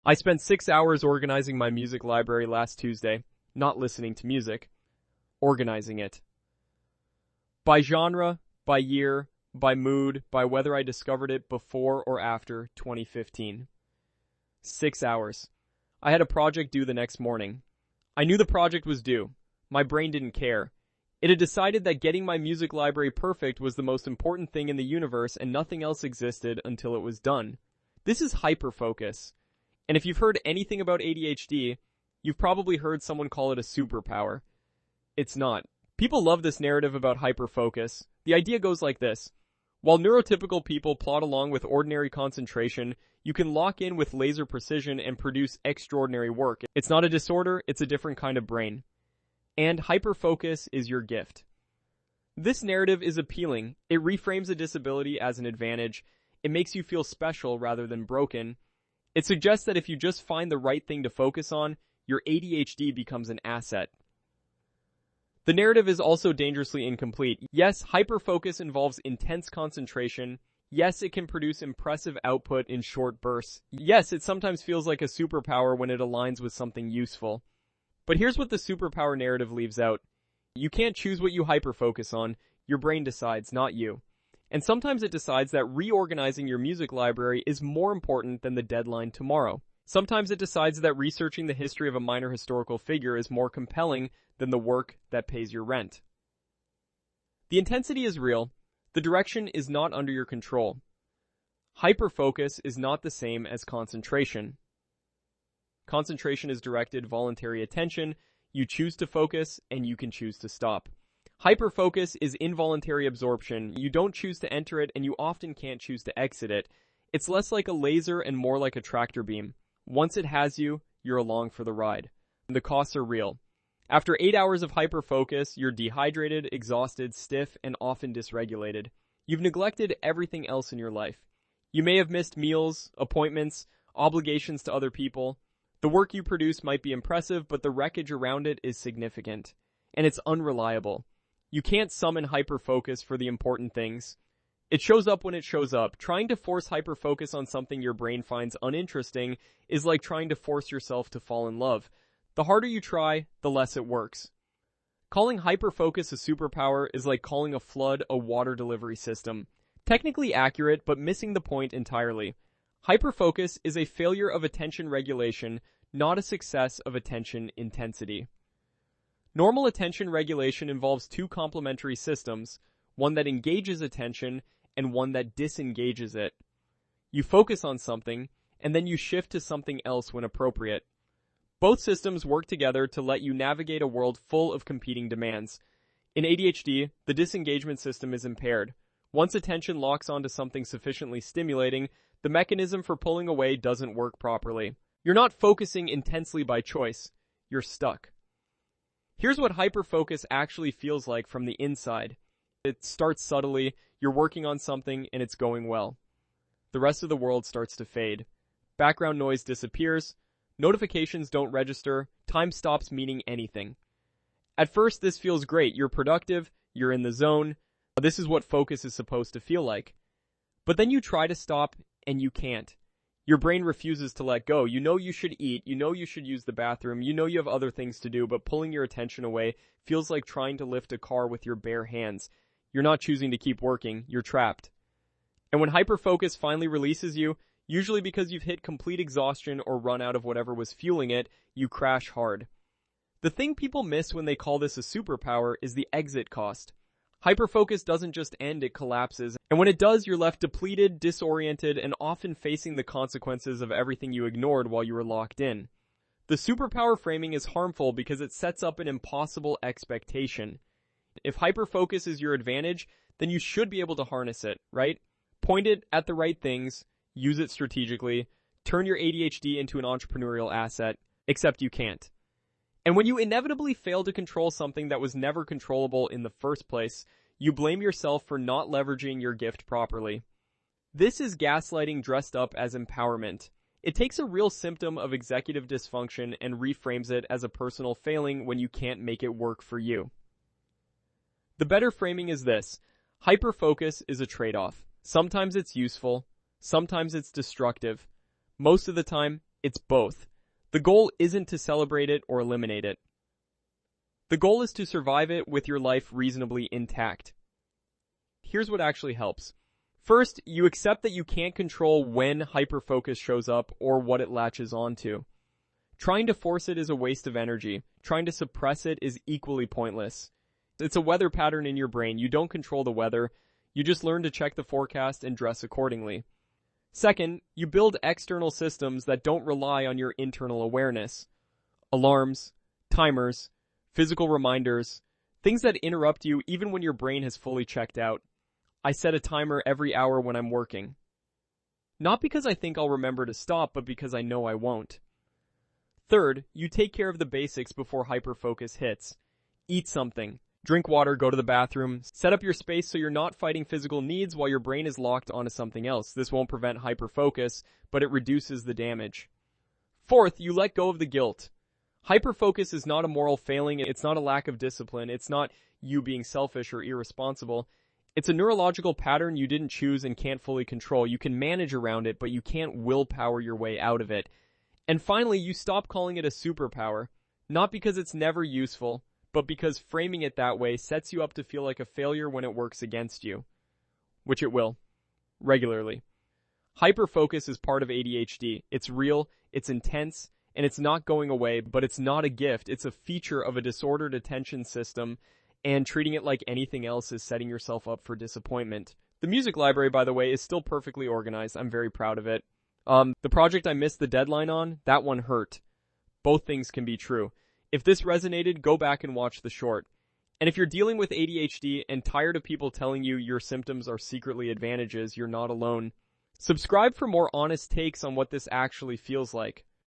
I spent 6 hours organizing my music library last Tuesday, not listening to music, organizing it. By genre, by year, by mood, by whether I discovered it before or after 2015. 6 hours. I had a project due the next morning. I knew the project was due. My brain didn't care. It had decided that getting my music library perfect was the most important thing in the universe and nothing else existed until it was done. This is hyperfocus. And if you've heard anything about ADHD, you've probably heard someone call it a superpower. It's not. People love this narrative about hyperfocus. The idea goes like this. While neurotypical people plod along with ordinary concentration, you can lock in with laser precision and produce extraordinary work. It's not a disorder, it's a different kind of brain. And hyperfocus is your gift. This narrative is appealing. It reframes a disability as an advantage. It makes you feel special rather than broken. It suggests that if you just find the right thing to focus on, your ADHD becomes an asset. The narrative is also dangerously incomplete. Yes, hyperfocus involves intense concentration. Yes, it can produce impressive output in short bursts. Yes, it sometimes feels like a superpower when it aligns with something useful. But here's what the superpower narrative leaves out. You can't choose what you hyperfocus on. Your brain decides, not you. And sometimes it decides that reorganizing your music library is more important than the deadline tomorrow. Sometimes it decides that researching the history of a minor historical figure is more compelling than the work that pays your rent. The intensity is real. The direction is not under your control. Hyperfocus is not the same as concentration. Concentration is directed, voluntary attention. You choose to focus, and you can choose to stop. Hyperfocus is involuntary absorption. You don't choose to enter it, and you often can't choose to exit it. It's less like a laser and more like a tractor beam. Once it has you, you're along for the ride. The costs are real. After 8 hours of hyperfocus, you're dehydrated, exhausted, stiff, and often dysregulated. You've neglected everything else in your life. You may have missed meals, appointments, obligations to other people. The work you produce might be impressive, but the wreckage around it is significant. And it's unreliable. You can't summon hyperfocus for the important things. It shows up when it shows up. Trying to force hyperfocus on something your brain finds uninteresting is like trying to force yourself to fall in love. The harder you try, the less it works. Calling hyperfocus a superpower is like calling a flood a water delivery system. Technically accurate, but missing the point entirely. Hyperfocus is a failure of attention regulation, not a success of attention intensity. Normal attention regulation involves two complementary systems, one that engages attention and one that disengages it. You focus on something, and then you shift to something else when appropriate. Both systems work together to let you navigate a world full of competing demands. In ADHD, the disengagement system is impaired. Once attention locks onto something sufficiently stimulating, the mechanism for pulling away doesn't work properly. You're not focusing intensely by choice. You're stuck. Here's what hyperfocus actually feels like from the inside. It starts subtly, you're working on something, and it's going well. The rest of the world starts to fade. Background noise disappears. Notifications don't register. Time stops meaning anything. At first, this feels great. You're productive. You're in the zone. This is what focus is supposed to feel like. But then you try to stop, and you can't. Your brain refuses to let go. You know you should eat. You know you should use the bathroom. You know you have other things to do, but pulling your attention away feels like trying to lift a car with your bare hands. You're not choosing to keep working. You're trapped. And when hyperfocus finally releases you, usually because you've hit complete exhaustion or run out of whatever was fueling it, you crash hard. The thing people miss when they call this a superpower is the exit cost. Hyperfocus doesn't just end, it collapses. And when it does, you're left depleted, disoriented, and often facing the consequences of everything you ignored while you were locked in. The superpower framing is harmful because it sets up an impossible expectation. If hyperfocus is your advantage, then you should be able to harness it, right? Point it at the right things, use it strategically, turn your ADHD into an entrepreneurial asset, except you can't. And when you inevitably fail to control something that was never controllable in the first place, you blame yourself for not leveraging your gift properly. This is gaslighting dressed up as empowerment. It takes a real symptom of executive dysfunction and reframes it as a personal failing when you can't make it work for you. The better framing is this. Hyperfocus is a trade-off. Sometimes it's useful, sometimes it's destructive. Most of the time, It's both. The goal isn't to celebrate it or eliminate it. The goal is to survive it with your life reasonably intact. Here's what actually helps. First, you accept that you can't control when hyperfocus shows up or what it latches onto. Trying to force it is a waste of energy. Trying to suppress it is equally pointless. It's a weather pattern in your brain. You don't control the weather. You just learn to check the forecast and dress accordingly. Second, you build external systems that don't rely on your internal awareness. Alarms, timers, physical reminders, things that interrupt you even when your brain has fully checked out. I set a timer every hour when I'm working. Not because I think I'll remember to stop, but because I know I won't. Third, you take care of the basics before hyperfocus hits. Eat something. Drink water, go to the bathroom, set up your space so you're not fighting physical needs while your brain is locked onto something else. This won't prevent hyperfocus, but it reduces the damage. Fourth, you let go of the guilt. Hyperfocus is not a moral failing, it's not a lack of discipline, it's not you being selfish or irresponsible. It's a neurological pattern you didn't choose and can't fully control. You can manage around it, but you can't willpower your way out of it. And finally, you stop calling it a superpower, not because it's never useful, but because framing it that way sets you up to feel like a failure when it works against you. Which it will. Regularly. Hyperfocus is part of ADHD. It's real, it's intense, and it's not going away, but it's not a gift. It's a feature of a disordered attention system, and treating it like anything else is setting yourself up for disappointment. The music library, by the way, is still perfectly organized. I'm very proud of it. The project I missed the deadline on, that one hurt. Both things can be true. If this resonated, go back and watch the short. And if you're dealing with ADHD and tired of people telling you your symptoms are secretly advantages, you're not alone. Subscribe for more honest takes on what this actually feels like.